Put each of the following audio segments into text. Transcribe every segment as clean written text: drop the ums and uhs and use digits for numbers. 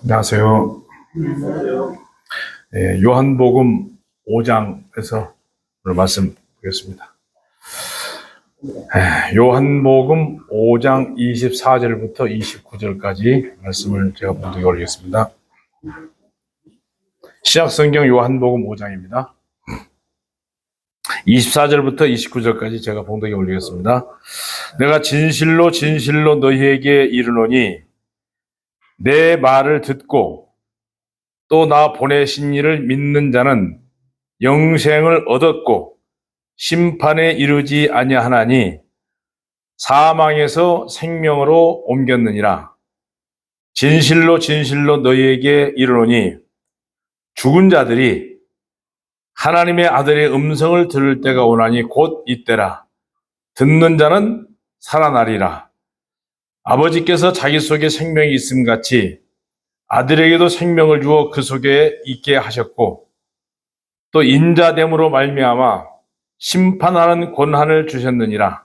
안녕하세요. 요한복음 5장에서 오늘 말씀 보겠습니다. 요한복음 5장 24절부터 29절까지 말씀을 제가 본독해 올리겠습니다. 시약성경 요한복음 5장입니다. 24절부터 29절까지 제가 봉독해 올리겠습니다. 내가 진실로 진실로 너희에게 이르노니 내 말을 듣고 또 나 보내신 이를 믿는 자는 영생을 얻었고 심판에 이르지 아니하나니 사망에서 생명으로 옮겼느니라. 진실로 진실로 너희에게 이르노니 죽은 자들이 하나님의 아들의 음성을 들을 때가 오나니 곧 이때라. 듣는 자는 살아나리라. 아버지께서 자기 속에 생명이 있음 같이 아들에게도 생명을 주어 그 속에 있게 하셨고 또 인자됨으로 말미암아 심판하는 권한을 주셨느니라.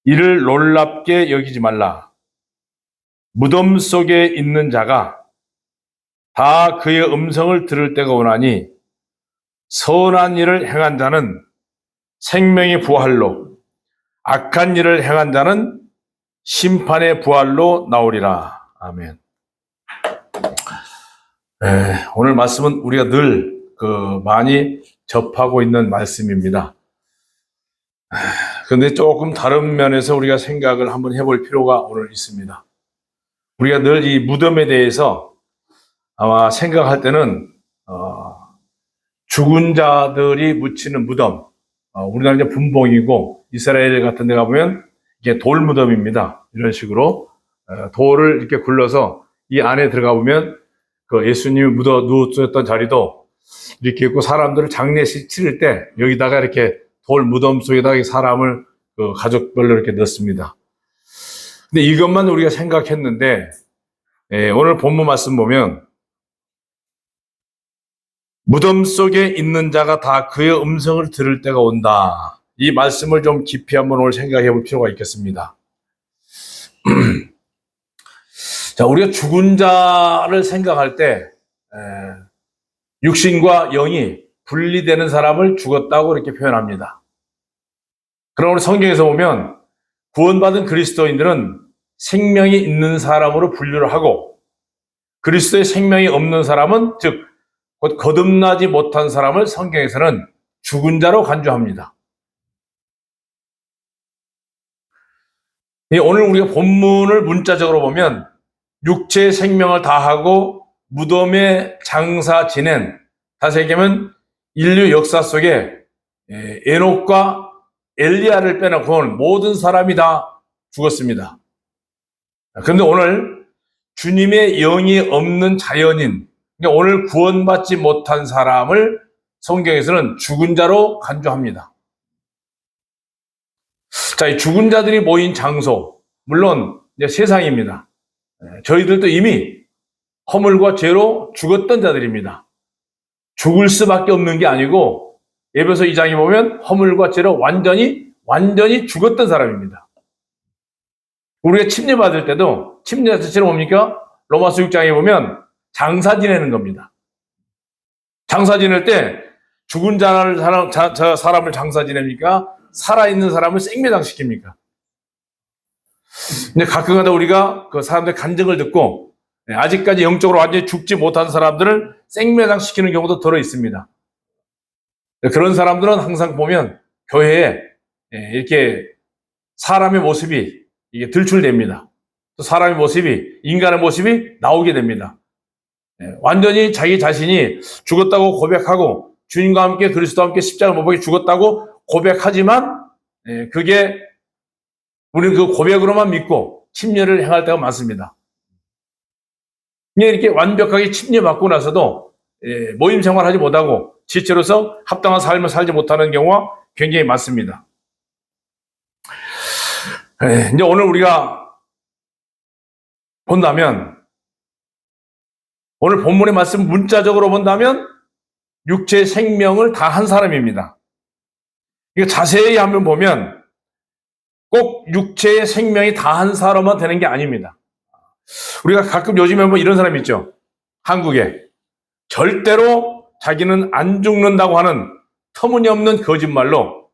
이를 놀랍게 여기지 말라. 무덤 속에 있는 자가 다 그의 음성을 들을 때가 오나니 선한 일을 행한 자는 생명의 부활로, 악한 일을 행한 자는 심판의 부활로 나오리라. 아멘. 오늘 말씀은 우리가 늘 많이 접하고 있는 말씀입니다. 그런데 조금 다른 면에서 우리가 생각을 한번 해볼 필요가 오늘 있습니다. 우리가 늘 이 무덤에 대해서 아마 생각할 때는 죽은 자들이 묻히는 무덤, 우리나라 이제 분봉이고 이스라엘 같은 데 가보면 이게 돌 무덤입니다. 이런 식으로 돌을 이렇게 굴러서 이 안에 들어가 보면 그 예수님이 누웠던 자리도 이렇게 있고 사람들을 장례식 치를 때 여기다가 이렇게 돌 무덤 속에다가 사람을 가족별로 이렇게 넣습니다. 근데 이것만 우리가 생각했는데 오늘 본문 말씀 보면 무덤 속에 있는 자가 다 그의 음성을 들을 때가 온다. 이 말씀을 좀 깊이 한번 오늘 생각해 볼 필요가 있겠습니다. 자, 우리가 죽은 자를 생각할 때 육신과 영이 분리되는 사람을 죽었다고 이렇게 표현합니다. 그러나 우리 성경에서 보면 구원받은 그리스도인들은 생명이 있는 사람으로 분류를 하고 그리스도의 생명이 없는 사람은 즉 곧 거듭나지 못한 사람을 성경에서는 죽은 자로 간주합니다. 오늘 우리가 본문을 문자적으로 보면 육체의 생명을 다하고 무덤에 장사 지낸, 다시 얘기하면 인류 역사 속에 에녹과 엘리야를 빼놓고는 모든 사람이 다 죽었습니다. 그런데 오늘 주님의 영이 없는 자연인, 그러니까 오늘 구원받지 못한 사람을 성경에서는 죽은 자로 간주합니다. 자, 이 죽은 자들이 모인 장소, 물론 이제 세상입니다. 저희들도 이미 허물과 죄로 죽었던 자들입니다. 죽을 수밖에 없는 게 아니고 에베소 2장에 보면 허물과 죄로 완전히 죽었던 사람입니다. 우리가 침례받을 때도 침례 자체는 뭡니까? 로마서 6장에 보면 장사 지내는 겁니다. 장사 지낼 때 죽은 사람을 장사 지냅니까? 살아있는 사람을 생매장 시킵니까? 근데 가끔가다 우리가 그 사람들의 간증을 듣고 아직까지 영적으로 완전히 죽지 못한 사람들을 생매장 시키는 경우도 들어 있습니다. 그런 사람들은 항상 보면 교회에 이렇게 사람의 모습이 이게 들출됩니다. 또 사람의 모습이, 인간의 모습이 나오게 됩니다. 완전히 자기 자신이 죽었다고 고백하고 주님과 함께 그리스도와 함께 십자가 못 박혀 죽었다고 고백하지만 그게 우리는 그 고백으로만 믿고 침례를 행할 때가 많습니다. 이렇게 완벽하게 침례받고 나서도 모임 생활하지 못하고 지체로서 합당한 삶을 살지 못하는 경우가 굉장히 많습니다. 이제 오늘 우리가 본다면 오늘 본문의 말씀 문자적으로 본다면 육체의 생명을 다 한 사람입니다. 이거 자세히 한번 보면 꼭 육체의 생명이 다 한 사람만 되는 게 아닙니다. 우리가 가끔 요즘에 뭐 이런 사람이 있죠. 한국에 절대로 자기는 안 죽는다고 하는 터무니없는 거짓말로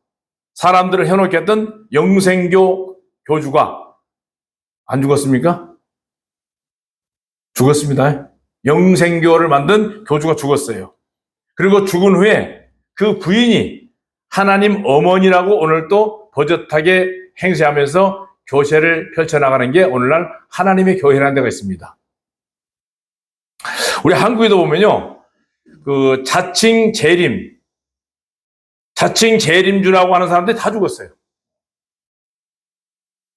사람들을 해놓게 했던 영생교 교주가 안 죽었습니까? 죽었습니다. 영생교를 만든 교주가 죽었어요. 그리고 죽은 후에 그 부인이 하나님 어머니라고 오늘 또 버젓하게 행세하면서 교세를 펼쳐나가는 게 오늘날 하나님의 교회라는 데가 있습니다. 우리 한국에도 보면요, 그 자칭 재림주라고 하는 사람들이 다 죽었어요.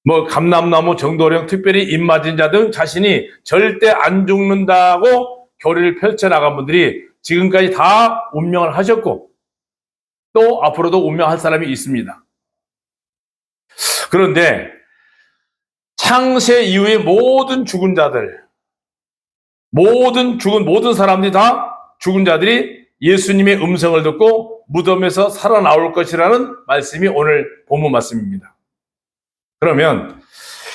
뭐 감람나무 정도령 특별히 입맞은 자 등 자신이 절대 안 죽는다고 교리를 펼쳐나간 분들이 지금까지 다 운명을 하셨고 또 앞으로도 운명할 사람이 있습니다. 그런데 창세 이후에 모든 죽은 자들, 모든 사람들이 다 죽은 자들이 예수님의 음성을 듣고 무덤에서 살아나올 것이라는 말씀이 오늘 본문 말씀입니다. 그러면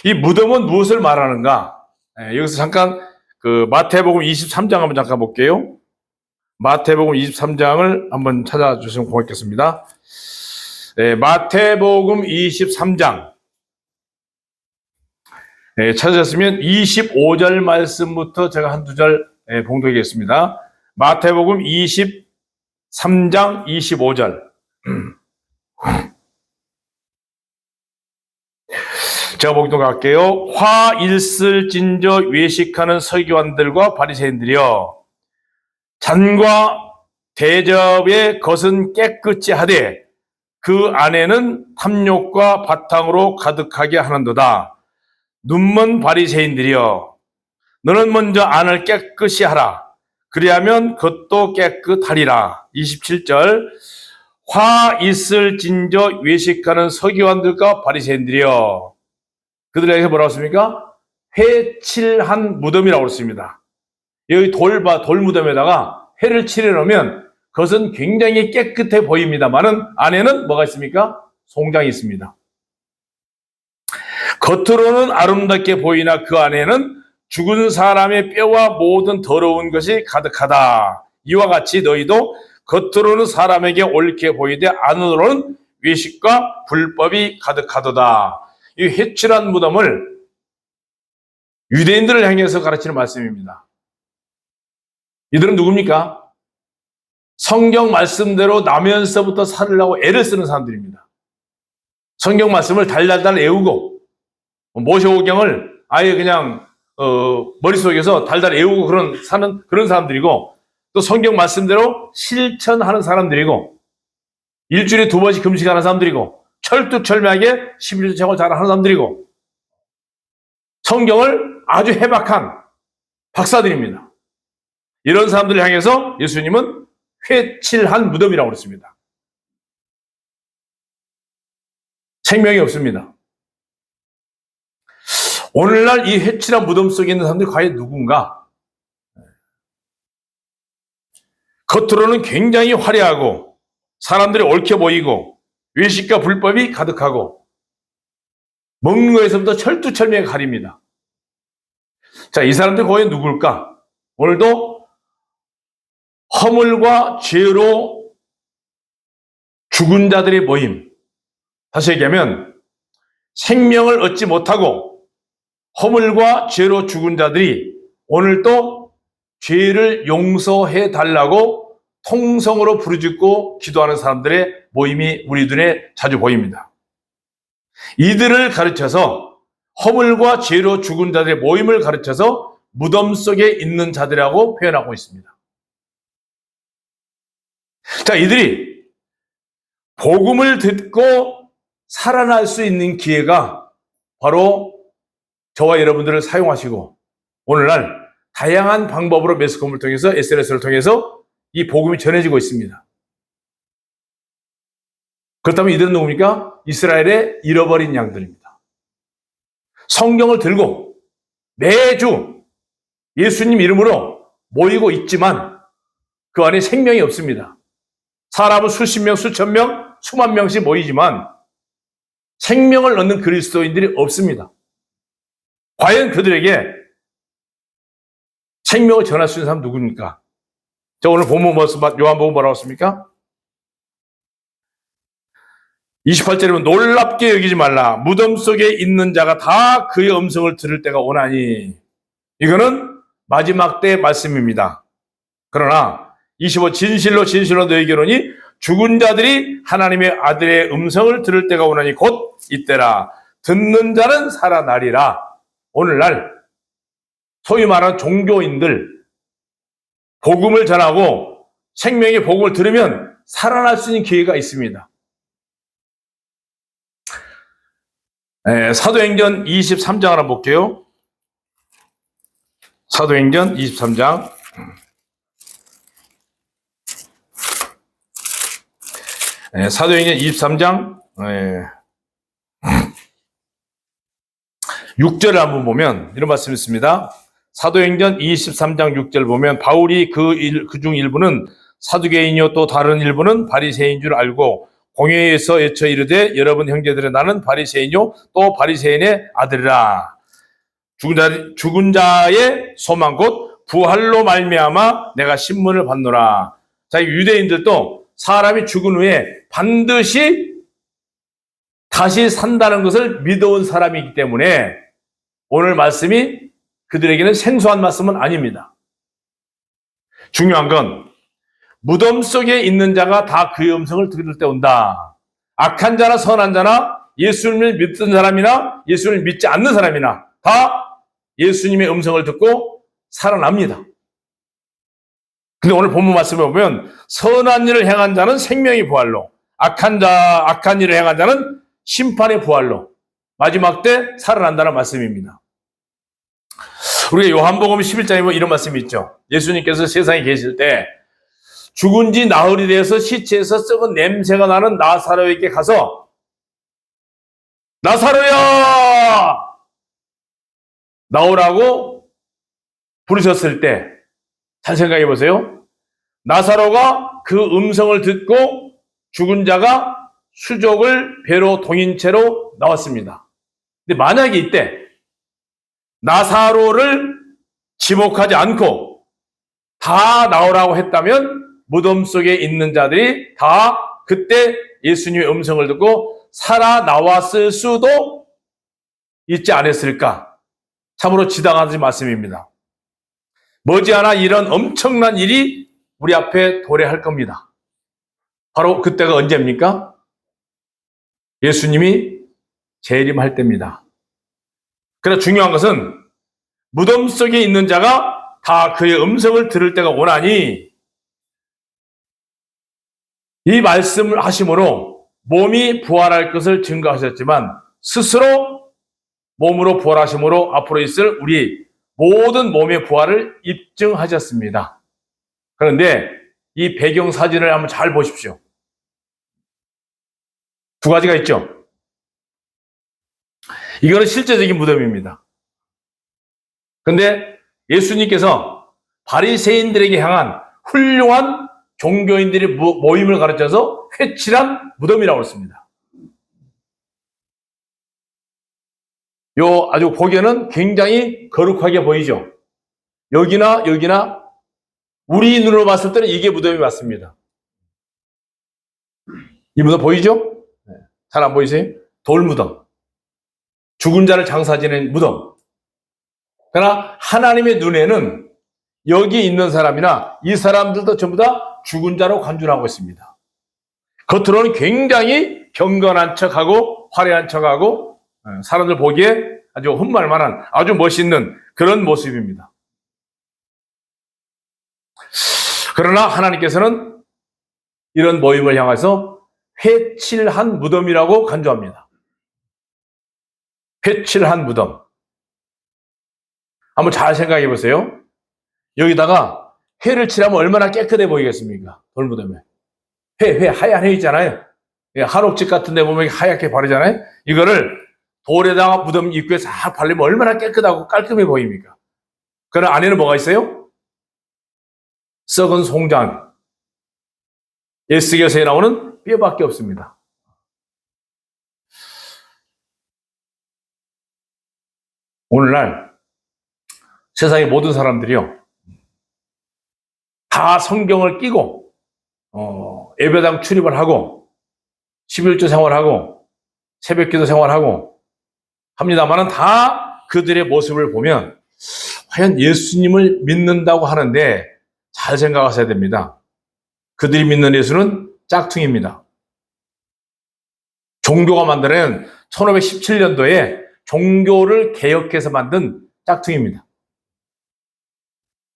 이 무덤은 무엇을 말하는가? 여기서 잠깐 그 마태복음 23장 한번 잠깐 볼게요. 마태복음 23장을 한번 찾아주시면 고맙겠습니다. 마태복음 23장 찾으셨으면 25절 말씀부터 제가 한두 절 봉독하겠습니다. 마태복음 23장 25절. 제가 봉독할게요. 화 있을진저 외식하는 서기관들과 바리새인들이여, 잔과 대접의 것은 깨끗이 하되 그 안에는 탐욕과 바탕으로 가득하게 하는도다. 눈먼 바리새인들이여, 너는 먼저 안을 깨끗이 하라. 그리하면 겉도 깨끗하리라. 27절. 화 있을진저 외식하는 서기관들과 바리새인들이여, 그들에게 뭐라고 했습니까? 회칠한 무덤이라고 했습니다. 여기 돌 무덤에다가 회를 칠해 놓으면 그것은 굉장히 깨끗해 보입니다만은 안에는 뭐가 있습니까? 송장이 있습니다. 겉으로는 아름답게 보이나 그 안에는 죽은 사람의 뼈와 모든 더러운 것이 가득하다. 이와 같이 너희도 겉으로는 사람에게 옳게 보이되 안으로는 외식과 불법이 가득하도다. 이 회칠한 무덤을 유대인들을 향해서 가르치는 말씀입니다. 이들은 누굽니까? 성경 말씀대로 나면서부터 살으려고 애를 쓰는 사람들입니다. 성경 말씀을 달달달 외우고 모세오경을 아예 그냥 머릿속에서 달달 외우고 사는 그런 사람들이고, 또 성경 말씀대로 실천하는 사람들이고, 일주일에 2번씩 금식하는 사람들이고, 철두철미하게 11조 체험을 잘하는 사람들이고, 성경을 아주 해박한 박사들입니다. 이런 사람들을 향해서 예수님은 회칠한 무덤이라고 그랬습니다. 생명이 없습니다. 오늘날 이 회칠한 무덤 속에 있는 사람들이 과연 누군가? 겉으로는 굉장히 화려하고 사람들이 옳게 보이고 외식과 불법이 가득하고 먹는 거에서부터 철두철미하게 가립니다. 자, 이 사람들 과연 누굴까? 오늘도 허물과 죄로 죽은 자들의 모임, 다시 얘기하면 생명을 얻지 못하고 허물과 죄로 죽은 자들이 오늘도 죄를 용서해 달라고 통성으로 부르짖고 기도하는 사람들의 모임이 우리 눈에 자주 보입니다. 이들을 가르쳐서 허물과 죄로 죽은 자들의 모임을 가르쳐서 무덤 속에 있는 자들이라고 표현하고 있습니다. 자, 이들이 복음을 듣고 살아날 수 있는 기회가 바로 저와 여러분들을 사용하시고 오늘날 다양한 방법으로 매스컴을 통해서 SNS를 통해서 이 복음이 전해지고 있습니다. 그렇다면 이들은 누굽니까? 이스라엘의 잃어버린 양들입니다. 성경을 들고 매주 예수님 이름으로 모이고 있지만 그 안에 생명이 없습니다. 사람은 수십 명, 수천 명, 수만 명씩 모이지만 생명을 얻는 그리스도인들이 없습니다. 과연 그들에게 생명을 전할 수 있는 사람 누굽니까? 자, 오늘 본문 요한복음 뭐라고 했습니까? 28절에 보면 놀랍게 여기지 말라. 무덤 속에 있는 자가 다 그의 음성을 들을 때가 오나니. 이거는 마지막 때 말씀입니다. 그러나 25 진실로 진실로 너희에게 이르노니 죽은 자들이 하나님의 아들의 음성을 들을 때가 오나니 곧 이때라. 듣는 자는 살아나리라. 오늘날 소위 말하는 종교인들 복음을 전하고 생명의 복음을 들으면 살아날 수 있는 기회가 있습니다. 사도행전 23장 하나 볼게요. 사도행전 23장. 사도행전 23장 6절을 한번 보면 이런 말씀이 있습니다. 사도행전 23장 6절 보면 바울이 그중 일부는 사두개인이요 또 다른 일부는 바리새인 줄 알고 공회에서 외쳐 이르되 여러분 형제들은 나는 바리새인요 또 바리새인의 아들이라. 죽은 자의 소망 곧 부활로 말미암아 내가 신문을 받노라. 자, 유대인들도 사람이 죽은 후에 반드시 다시 산다는 것을 믿어온 사람이기 때문에 오늘 말씀이 그들에게는 생소한 말씀은 아닙니다. 중요한 건 무덤 속에 있는 자가 다 그의 음성을 들을 때 온다. 악한 자나 선한 자나 예수님을 믿던 사람이나 예수님을 믿지 않는 사람이나 다 예수님의 음성을 듣고 살아납니다. 근데 오늘 본문 말씀에 보면 선한 일을 행한 자는 생명의 부활로, 악한 일을 행한 자는 심판의 부활로 마지막 때 살아난다는 말씀입니다. 우리가 요한복음 11장에 보면 이런 말씀이 있죠. 예수님께서 세상에 계실 때 죽은 지 나흘이 되어서 시체에서 썩은 냄새가 나는 나사로에게 가서 나사로야! 나오라고 부르셨을 때 잘 생각해 보세요. 나사로가 그 음성을 듣고 죽은 자가 수족을 배로 동인 채로 나왔습니다. 근데 만약에 이때 나사로를 지목하지 않고 다 나오라고 했다면 무덤 속에 있는 자들이 다 그때 예수님의 음성을 듣고 살아나왔을 수도 있지 않았을까? 참으로 지당하지 말씀입니다. 머지않아 이런 엄청난 일이 우리 앞에 도래할 겁니다. 바로 그때가 언제입니까? 예수님이 재림할 때입니다. 그러나 중요한 것은 무덤 속에 있는 자가 다 그의 음성을 들을 때가 오나니 이 말씀을 하심으로 몸이 부활할 것을 증거하셨지만 스스로 몸으로 부활하심으로 앞으로 있을 우리 모든 몸의 부활을 입증하셨습니다. 그런데 이 배경 사진을 한번 잘 보십시오. 두 가지가 있죠. 이거는 실제적인 무덤입니다. 그런데 예수님께서 바리새인들에게 향한 훌륭한 종교인들의 모임을 가르쳐서 회칠한 무덤이라고 했습니다. 아주 보기에는 굉장히 거룩하게 보이죠. 여기나 우리 눈으로 봤을 때는 이게 무덤이 맞습니다. 이 무덤 보이죠? 잘 안 보이세요? 돌무덤. 죽은 자를 장사 지낸 무덤. 그러나 하나님의 눈에는 여기 있는 사람이나 이 사람들도 전부 다 죽은 자로 간주하고 있습니다. 겉으로는 굉장히 경건한 척하고 화려한 척하고 사람들 보기에 아주 흠말만한 아주 멋있는 그런 모습입니다. 그러나 하나님께서는 이런 모임을 향해서 회칠한 무덤이라고 간주합니다. 회칠한 무덤. 한번 잘 생각해 보세요. 여기다가 회를 칠하면 얼마나 깨끗해 보이겠습니까? 돌무덤에. 하얀 회 있잖아요. 한옥집 같은 데 보면 하얗게 바르잖아요. 이거를 돌에다가 무덤 입구에 싹 바르면 얼마나 깨끗하고 깔끔해 보입니까? 그러나 안에는 뭐가 있어요? 썩은 송장. 에스겔서에 나오는 뼈밖에 없습니다. 오늘날 세상의 모든 사람들이요, 다 성경을 끼고 예배당 출입을 하고 11조 생활하고 새벽기도 생활하고 합니다만은 다 그들의 모습을 보면 과연 예수님을 믿는다고 하는데 잘 생각하셔야 됩니다. 그들이 믿는 예수는 짝퉁입니다. 종교가 만들어낸 1517년도에 종교를 개혁해서 만든 짝퉁입니다.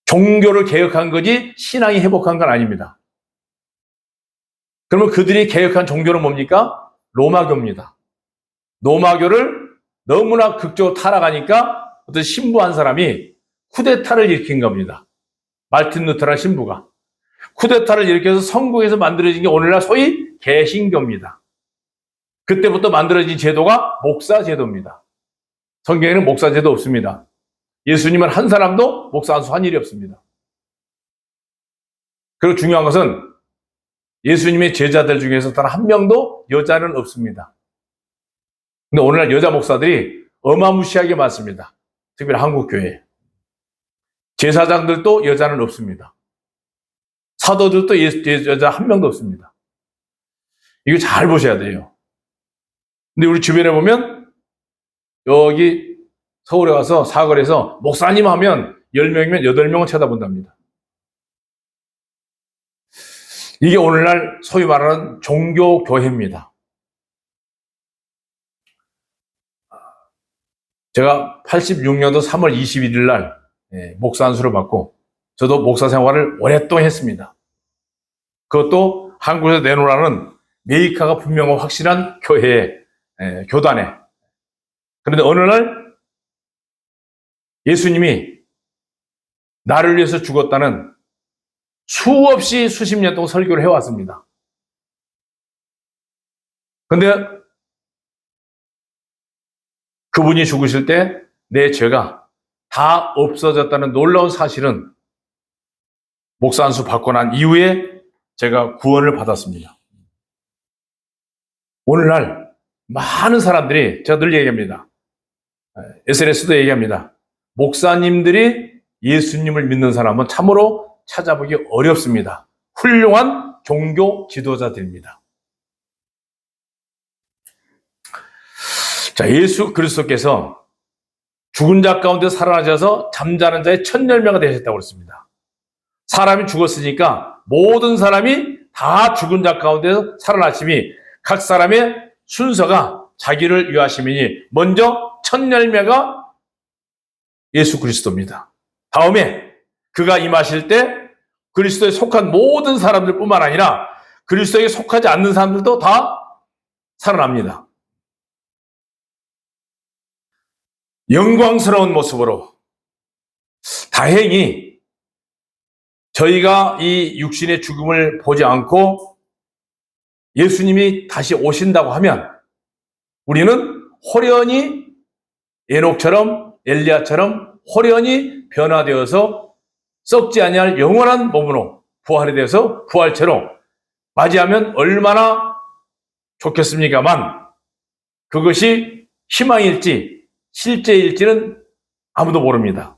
종교를 개혁한 거지 신앙이 회복한 건 아닙니다. 그러면 그들이 개혁한 종교는 뭡니까? 로마교입니다. 로마교를 너무나 극적으로 타락하니까 어떤 신부 한 사람이 쿠데타를 일으킨 겁니다. 말틴 루터라는 신부가. 쿠데타를 일으켜서 성공해서 만들어진 게 오늘날 소위 개신교입니다. 그때부터 만들어진 제도가 목사제도입니다. 성경에는 목사제도 없습니다. 예수님은 한 사람도 목사 한 수 한 일이 없습니다. 그리고 중요한 것은 예수님의 제자들 중에서 단 한 명도 여자는 없습니다. 근데 오늘날 여자 목사들이 어마무시하게 많습니다. 특별히 한국교회에. 제사장들도 여자는 없습니다. 사도들도 여자 한 명도 없습니다. 이거 잘 보셔야 돼요. 근데 우리 주변에 보면 여기 서울에 가서 사거리에서 목사님 하면 10명이면 8명은 쳐다본답니다. 이게 오늘날 소위 말하는 종교교회입니다. 제가 86년도 3월 21일 날 목사 안수를 받고 저도 목사 생활을 오랫동안 했습니다. 그것도 한국에서 내놓으라는 메이커가 분명하고 확실한 교회에, 교단에. 그런데 어느 날 예수님이 나를 위해서 죽었다는 수없이 수십 년 동안 설교를 해왔습니다. 그런데 그분이 죽으실 때 내 죄가 다 없어졌다는 놀라운 사실은 목사 안수 받고 난 이후에 제가 구원을 받았습니다. 오늘날 많은 사람들이 제가 늘 얘기합니다. SNS도 얘기합니다. 목사님들이 예수님을 믿는 사람은 참으로 찾아보기 어렵습니다. 훌륭한 종교 지도자들입니다. 자, 예수 그리스도께서 죽은 자 가운데 살아나셔서 잠자는 자의 첫 열매가 되셨다고 그랬습니다. 사람이 죽었으니까 모든 사람이 다 죽은 자 가운데 살아나심이 각 사람의 순서가 자기를 위하심이니 먼저 첫 열매가 예수 그리스도입니다. 다음에 그가 임하실 때 그리스도에 속한 모든 사람들 뿐만 아니라 그리스도에 속하지 않는 사람들도 다 살아납니다. 영광스러운 모습으로. 다행히 저희가 이 육신의 죽음을 보지 않고 예수님이 다시 오신다고 하면 우리는 호련히 에녹처럼 엘리야처럼 호련히 변화되어서 썩지 아니할 영원한 몸으로 부활이 되어서 부활체로 맞이하면 얼마나 좋겠습니까만 그것이 희망일지 실제일지는 아무도 모릅니다.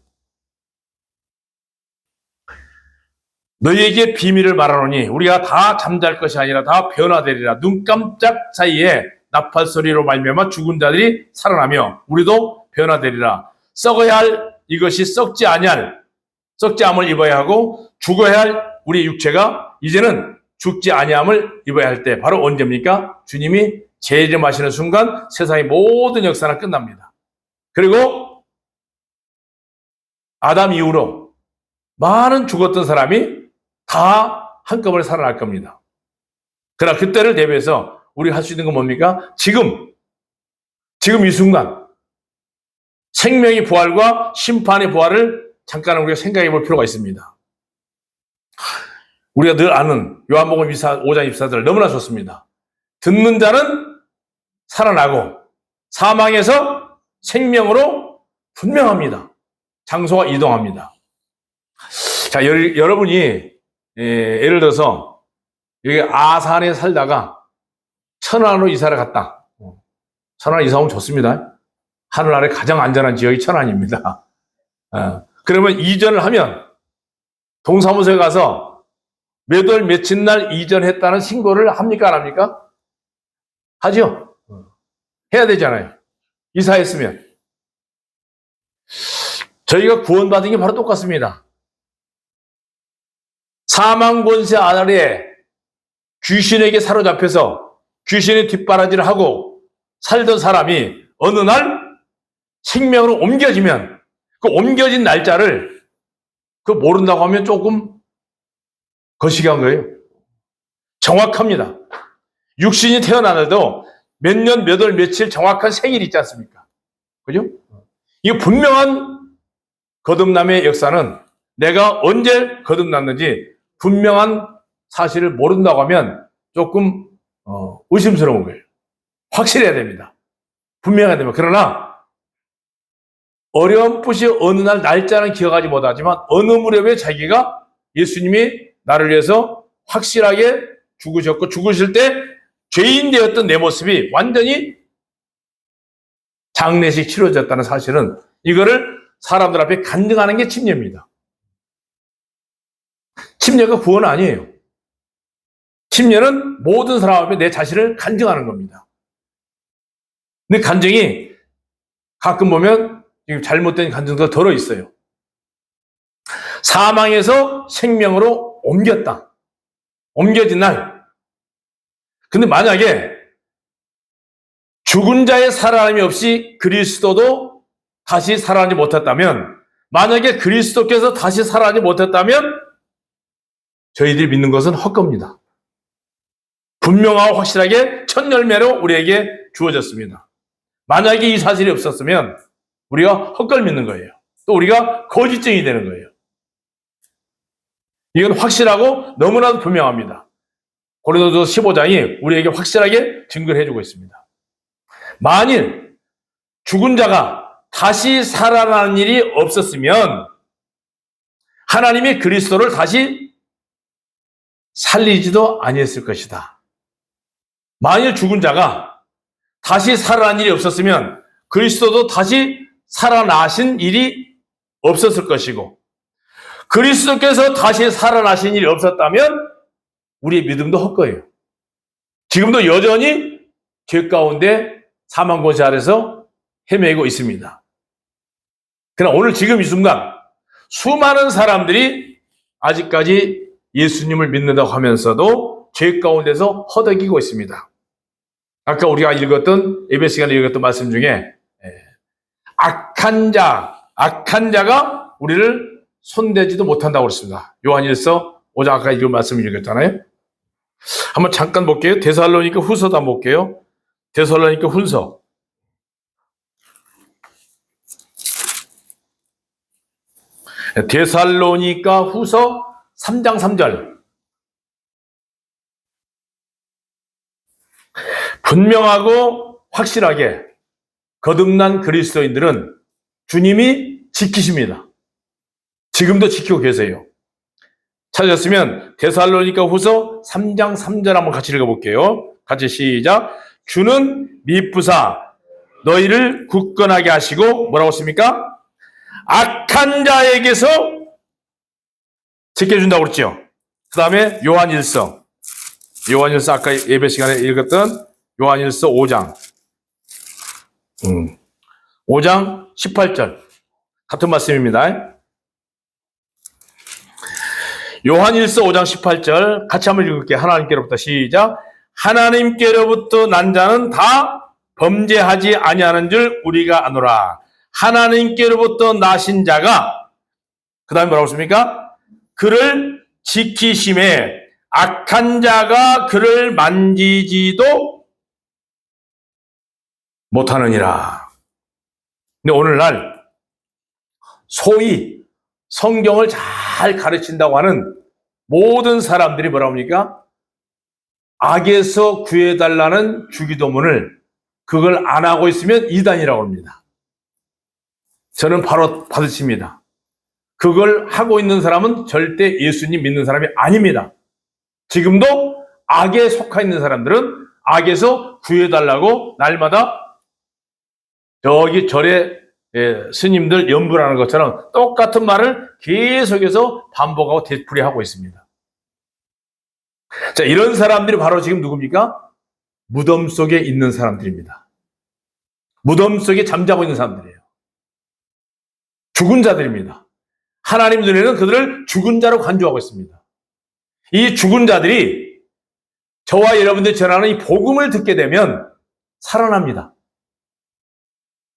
너희에게 비밀을 말하노니 우리가 다 잠잘 것이 아니라 다 변화되리라. 눈 깜짝 사이에 나팔 소리로 말미암아 죽은 자들이 살아나며 우리도 변화되리라. 썩어야 할 이것이 썩지 아니함을 입어야 하고 죽어야 할 우리 육체가 이제는 죽지 아니함을 입어야 할 때 바로 언제입니까? 주님이 재림하시는 순간 세상의 모든 역사는 끝납니다. 그리고 아담 이후로 많은 죽었던 사람이 다 한꺼번에 살아날 겁니다. 그러나 그때를 대비해서 우리가 할 수 있는 건 뭡니까? 지금 이 순간 생명의 부활과 심판의 부활을 잠깐 우리가 생각해 볼 필요가 있습니다. 우리가 늘 아는 요한복음 5장 24절 너무나 좋습니다. 듣는 자는 살아나고 사망에서 생명으로 분명합니다. 장소가 이동합니다. 자, 여러분이 예를 들어서 여기 아산에 살다가 천안으로 이사를 갔다. 천안 이사 오면 좋습니다. 하늘 아래 가장 안전한 지역이 천안입니다. 그러면 이전을 하면 동사무소에 가서 몇 월 며칠 날 이전했다는 신고를 합니까, 안 합니까? 하죠. 해야 되잖아요. 이사했으면. 저희가 구원받은 게 바로 똑같습니다. 사망 권세 아래에 귀신에게 사로잡혀서 귀신의 뒷바라지를 하고 살던 사람이 어느 날 생명으로 옮겨지면 그 옮겨진 날짜를 그 모른다고 하면 조금 거시기한 거예요. 정확합니다. 육신이 태어나도 몇 년, 몇 월, 며칠 정확한 생일이 있지 않습니까? 그죠? 이 분명한 거듭남의 역사는 내가 언제 거듭났는지 분명한 사실을 모른다고 하면 조금 의심스러운 거예요. 확실해야 됩니다. 분명해야 됩니다. 그러나 어렴풋이 어느 날 날짜는 기억하지 못하지만 어느 무렵에 자기가 예수님이 나를 위해서 확실하게 죽으셨고 죽으실 때 죄인 되었던 내 모습이 완전히 장례식 치러졌다는 사실은 이거를 사람들 앞에 간증하는 게 침례입니다. 침례가 구원 아니에요. 침례는 모든 사람 앞에 내 자신을 간증하는 겁니다. 근데 간증이 가끔 보면 잘못된 간증도 들어 있어요. 사망에서 생명으로 옮겼다. 옮겨진 날. 근데 만약에 죽은 자의 살아남이 없이 그리스도도 다시 살아나지 못했다면, 만약에 그리스도께서 다시 살아나지 못했다면 저희들이 믿는 것은 헛겁니다. 분명하고 확실하게 첫 열매로 우리에게 주어졌습니다. 만약에 이 사실이 없었으면 우리가 헛걸 믿는 거예요. 또 우리가 거짓증이 되는 거예요. 이건 확실하고 너무나도 분명합니다. 고린도서 15장이 우리에게 확실하게 증거를 해주고 있습니다. 만일 죽은 자가 다시 살아나는 일이 없었으면 하나님이 그리스도를 다시 살리지도 아니했을 것이다. 만일 죽은 자가 다시 살아난 일이 없었으면 그리스도도 다시 살아나신 일이 없었을 것이고, 그리스도께서 다시 살아나신 일이 없었다면 우리의 믿음도 헛거예요. 지금도 여전히 죄 가운데 사망 권세 아래서 헤매고 있습니다. 그러나 오늘 지금 이 순간 수많은 사람들이 아직까지 예수님을 믿는다고 하면서도 죄 가운데서 허덕이고 있습니다. 아까 우리가 읽었던 예배 시간에 읽었던 말씀 중에 악한 자가 우리를 손대지도 못한다고 그랬습니다. 요한일서 5장 아까 읽은 말씀을 읽었잖아요. 한번 잠깐 볼게요. 데살로니가 후서도 한번 볼게요. 데살로니가 후서. 데살로니가 후서 3장 3절. 분명하고 확실하게 거듭난 그리스도인들은 주님이 지키십니다. 지금도 지키고 계세요. 찾으셨으면 데살로니가 후서 3장 3절 한번 같이 읽어볼게요. 같이 시작. 주는 미쁘사 너희를 굳건하게 하시고 뭐라고 했습니까? 악한 자에게서 지켜준다고 그랬죠. 그 다음에 요한일서 아까 예배 시간에 읽었던 요한일서 5장 5장 18절 같은 말씀입니다. 요한일서 5장 18절 같이 한번 읽을게요. 하나님께로부터 시작. 하나님께로부터 난 자는 다 범죄하지 아니하는 줄 우리가 아노라. 하나님께로부터 나신 자가 그 다음에 뭐라고 했습니까? 그를 지키심에 악한 자가 그를 만지지도 못하느니라. 근데 오늘날 소위 성경을 잘 가르친다고 하는 모든 사람들이 뭐라고 합니까? 악에서 구해달라는 주기도문을 그걸 안 하고 있으면 이단이라고 합니다. 저는 바로 받으십니다. 그걸 하고 있는 사람은 절대 예수님 믿는 사람이 아닙니다. 지금도 악에 속해 있는 사람들은 악에서 구해달라고 날마다 저기 절에 스님들 연불하는 것처럼 똑같은 말을 계속해서 반복하고 되풀이하고 있습니다. 자, 이런 사람들이 바로 지금 누굽니까? 무덤 속에 있는 사람들입니다. 무덤 속에 잠자고 있는 사람들이에요. 죽은 자들입니다. 하나님 눈에는 그들을 죽은 자로 간주하고 있습니다. 이 죽은 자들이 저와 여러분들이 전하는 이 복음을 듣게 되면 살아납니다.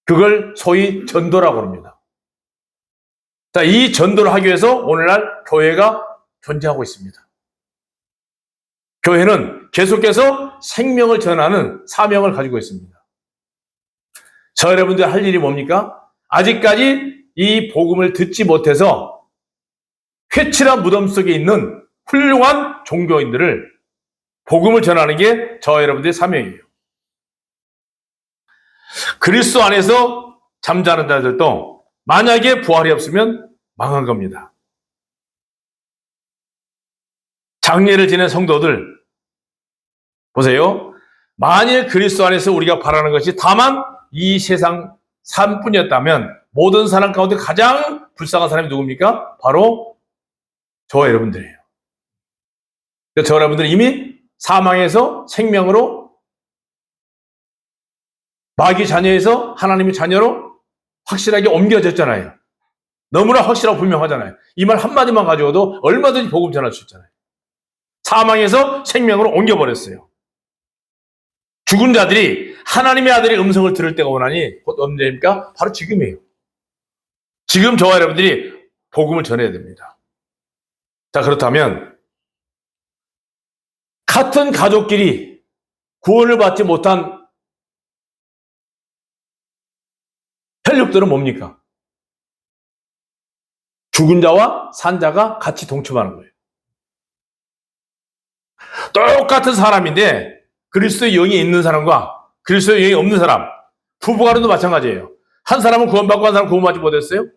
그걸 소위 전도라고 합니다. 자, 이 전도를 하기 위해서 오늘날 교회가 존재하고 있습니다. 교회는 계속해서 생명을 전하는 사명을 가지고 있습니다. 저 여러분들 할 일이 뭡니까? 아직까지 이 복음을 듣지 못해서 회칠한 무덤 속에 있는 훌륭한 종교인들을 복음을 전하는 게 저 여러분들의 사명이에요. 그리스도 안에서 잠자는 자들도 만약에 부활이 없으면 망한 겁니다. 장례를 지낸 성도들 보세요. 만일 그리스도 안에서 우리가 바라는 것이 다만 이 세상 삶뿐이었다면 모든 사람 가운데 가장 불쌍한 사람이 누굽니까? 바로 저와 여러분들이에요. 저와 여러분들은 이미 사망에서 생명으로, 마귀 자녀에서 하나님의 자녀로 확실하게 옮겨졌잖아요. 너무나 확실하고 분명하잖아요. 이 말 한마디만 가지고도 얼마든지 복음 전할 수 있잖아요. 사망에서 생명으로 옮겨버렸어요. 죽은 자들이 하나님의 아들의 음성을 들을 때가 오나니 곧 언제입니까? 바로 지금이에요. 지금 저와 여러분들이 복음을 전해야 됩니다. 자, 그렇다면 같은 가족끼리 구원을 받지 못한 혈육들은 뭡니까? 죽은 자와 산 자가 같이 동침하는 거예요. 똑같은 사람인데 그리스도의 영이 있는 사람과 그리스도의 영이 없는 사람, 부부간에도 마찬가지예요. 한 사람은 구원받고 한 사람은 구원받지 못했어요?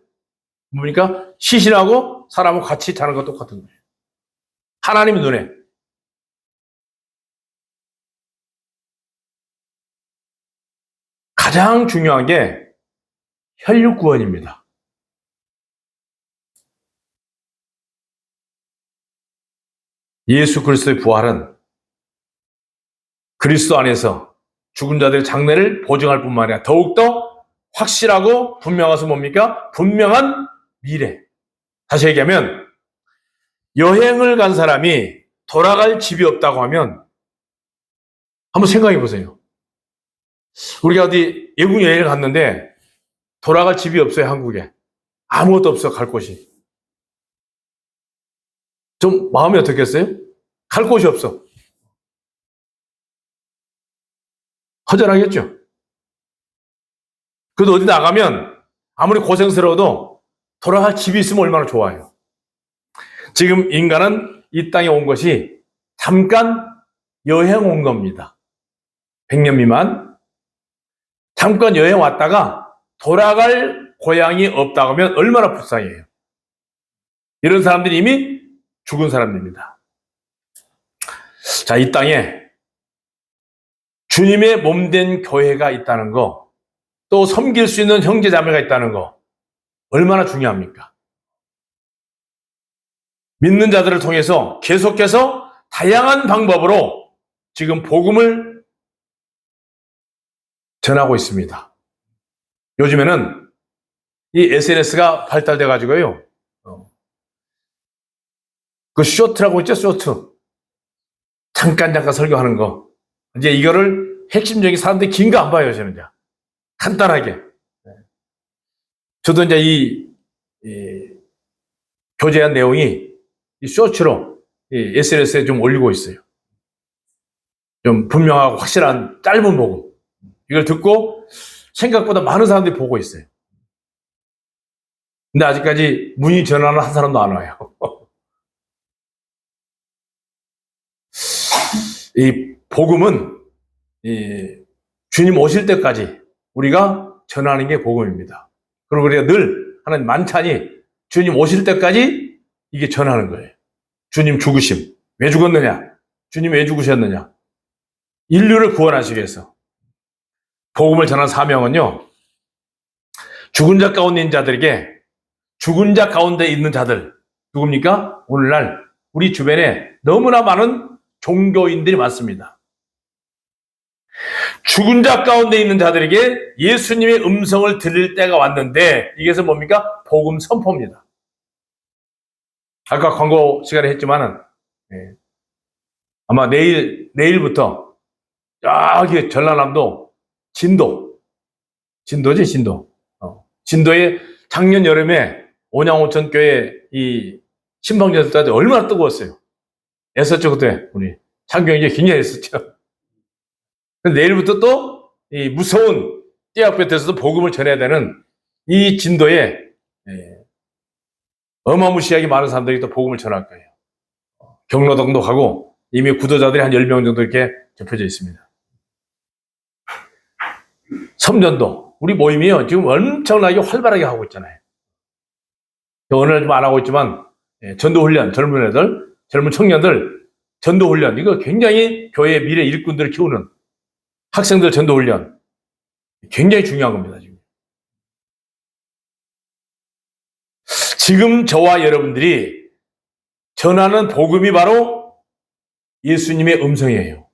뭡니까? 시신하고 사람하고 같이 자는 것 똑같은 거예요. 하나님의 눈에. 가장 중요한 게 혈육 구원입니다. 예수 그리스도의 부활은 그리스도 안에서 죽은 자들의 장래를 보증할 뿐만 아니라 더욱더 확실하고 분명해서 뭡니까? 분명한 미래. 다시 얘기하면 여행을 간 사람이 돌아갈 집이 없다고 하면 한번 생각해 보세요. 우리가 어디 외국 여행을 갔는데 돌아갈 집이 없어요, 한국에. 아무것도 없어, 갈 곳이. 좀 마음이 어떻겠어요? 갈 곳이 없어. 허전하겠죠? 그래도 어디 나가면 아무리 고생스러워도 돌아갈 집이 있으면 얼마나 좋아요. 지금 인간은 이 땅에 온 것이 잠깐 여행 온 겁니다. 100년 미만. 잠깐 여행 왔다가 돌아갈 고향이 없다고 하면 얼마나 불쌍해요. 이런 사람들이 이미 죽은 사람들입니다. 자, 이 땅에 주님의 몸된 교회가 있다는 거, 또 섬길 수 있는 형제자매가 있다는 거 얼마나 중요합니까? 믿는 자들을 통해서 계속해서 다양한 방법으로 지금 복음을 전하고 있습니다. 요즘에는 이 SNS가 발달돼 가지고요. 그 쇼트라고 있죠, 쇼트. 잠깐 설교하는 거. 이제 이거를 핵심적인 사람들이 긴 거 안 봐요, 저는 이제. 간단하게. 저도 이제 이 교제한 내용이 이 쇼츠로 이 SNS에 좀 올리고 있어요. 좀 분명하고 확실한 짧은 복음. 이걸 듣고 생각보다 많은 사람들이 보고 있어요. 근데 아직까지 문의 전화는 한 사람도 안 와요. 이 복음은 주님 오실 때까지 우리가 전하는 게 복음입니다. 그리고 우리가 늘 하나님 만찬이 주님 오실 때까지 이게 전하는 거예요. 주님 죽으심. 왜 죽었느냐? 주님 왜 죽으셨느냐? 인류를 구원하시기 위해서. 복음을 전한 사명은요, 죽은 자 가운데 있는 자들에게, 죽은 자 가운데 있는 자들, 누굽니까? 오늘날 우리 주변에 너무나 많은 종교인들이 많습니다. 죽은 자 가운데 있는 자들에게 예수님의 음성을 들릴 때가 왔는데, 이게서 뭡니까? 복음 선포입니다. 아까 광고 시간에 했지만은, 아마 내일부터 저기 전라남도 진도지, 진도. 진도에 작년 여름에 온양오천교회 이 신방전도 얼마나 뜨거웠어요. 애썼죠, 그때. 우리 창경이 굉장히 애썼죠. 내일부터 또 이 무서운 띠약볕에서도 복음을 전해야 되는 이 진도에 어마무시하게 많은 사람들이 또 복음을 전할 거예요. 경로당도 가고 이미 구도자들이 한 10명 정도 이렇게 접혀져 있습니다. 섬전도, 우리 모임이요, 지금 엄청나게 활발하게 하고 있잖아요. 오늘 좀 안 하고 있지만, 전도훈련, 젊은 애들, 젊은 청년들, 전도훈련, 이거 굉장히 교회의 미래 일꾼들을 키우는 학생들 전도훈련, 굉장히 중요한 겁니다, 지금. 지금 저와 여러분들이 전하는 복음이 바로 예수님의 음성이에요.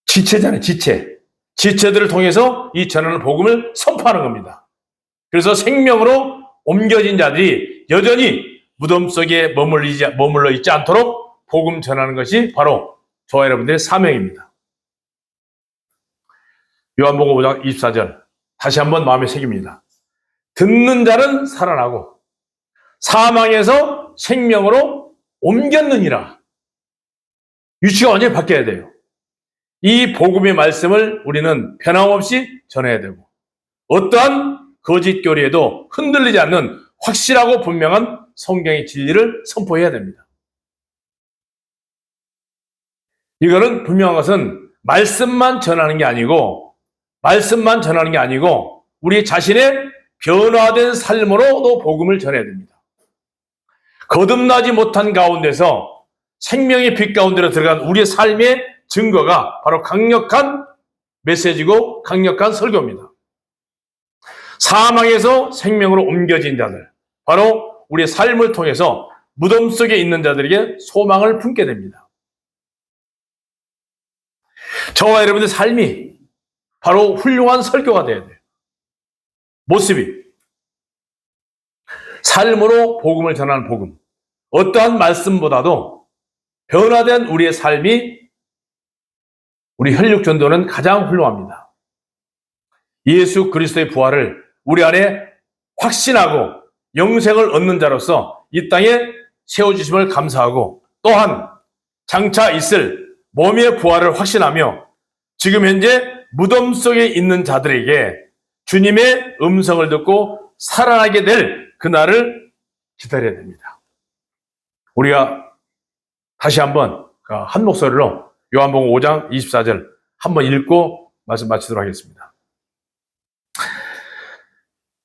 지체잖아요, 지체. 지체들을 통해서 이 전하는 복음을 선포하는 겁니다. 그래서 생명으로 옮겨진 자들이 여전히 무덤 속에 머물러 있지 않도록 복음 전하는 것이 바로 저와 여러분들의 사명입니다. 요한복음 5장 24절 다시 한번 마음에 새깁니다. 듣는 자는 살아나고 사망에서 생명으로 옮겼느니라. 위치가 완전히 바뀌어야 돼요. 이 복음의 말씀을 우리는 변함없이 전해야 되고, 어떠한 거짓 교리에도 흔들리지 않는 확실하고 분명한 성경의 진리를 선포해야 됩니다. 이거는 분명한 것은 말씀만 전하는 게 아니고 우리 자신의 변화된 삶으로도 복음을 전해야 됩니다. 거듭나지 못한 가운데서 생명의 빛 가운데로 들어간 우리의 삶의 증거가 바로 강력한 메시지고 강력한 설교입니다. 사망에서 생명으로 옮겨진 자들, 바로 우리의 삶을 통해서 무덤 속에 있는 자들에게 소망을 품게 됩니다. 저와 여러분의 삶이 바로 훌륭한 설교가 돼야 돼요. 모습이. 삶으로 복음을 전하는 복음. 어떠한 말씀보다도 변화된 우리의 삶이, 우리 혈육전도는 가장 훌륭합니다. 예수 그리스도의 부활을 우리 안에 확신하고 영생을 얻는 자로서 이 땅에 세워주심을 감사하고, 또한 장차 있을 몸의 부활을 확신하며 지금 현재 무덤 속에 있는 자들에게 주님의 음성을 듣고 살아나게 될 그날을 기다려야 됩니다. 우리가 다시 한번 한 목소리로 요한복음 5장 24절 한번 읽고 말씀 마치도록 하겠습니다.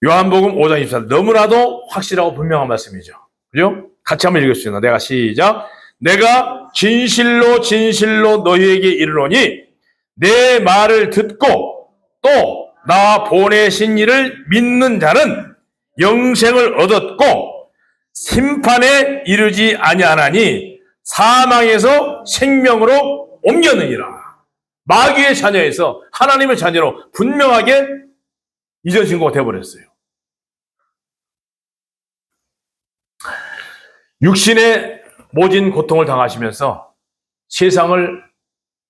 요한복음 5장 24절, 너무나도 확실하고 분명한 말씀이죠. 그죠? 같이 한번 읽겠습니다. 내가 시작. 내가 진실로 진실로 너희에게 이르노니 내 말을 듣고 또 나 보내신 이를 믿는 자는 영생을 얻었고 심판에 이르지 아니하나니 사망에서 생명으로 옮겼느니라. 마귀의 자녀에서 하나님의 자녀로 분명하게 이전 신고가 되어버렸어요. 육신의 모진 고통을 당하시면서 세상을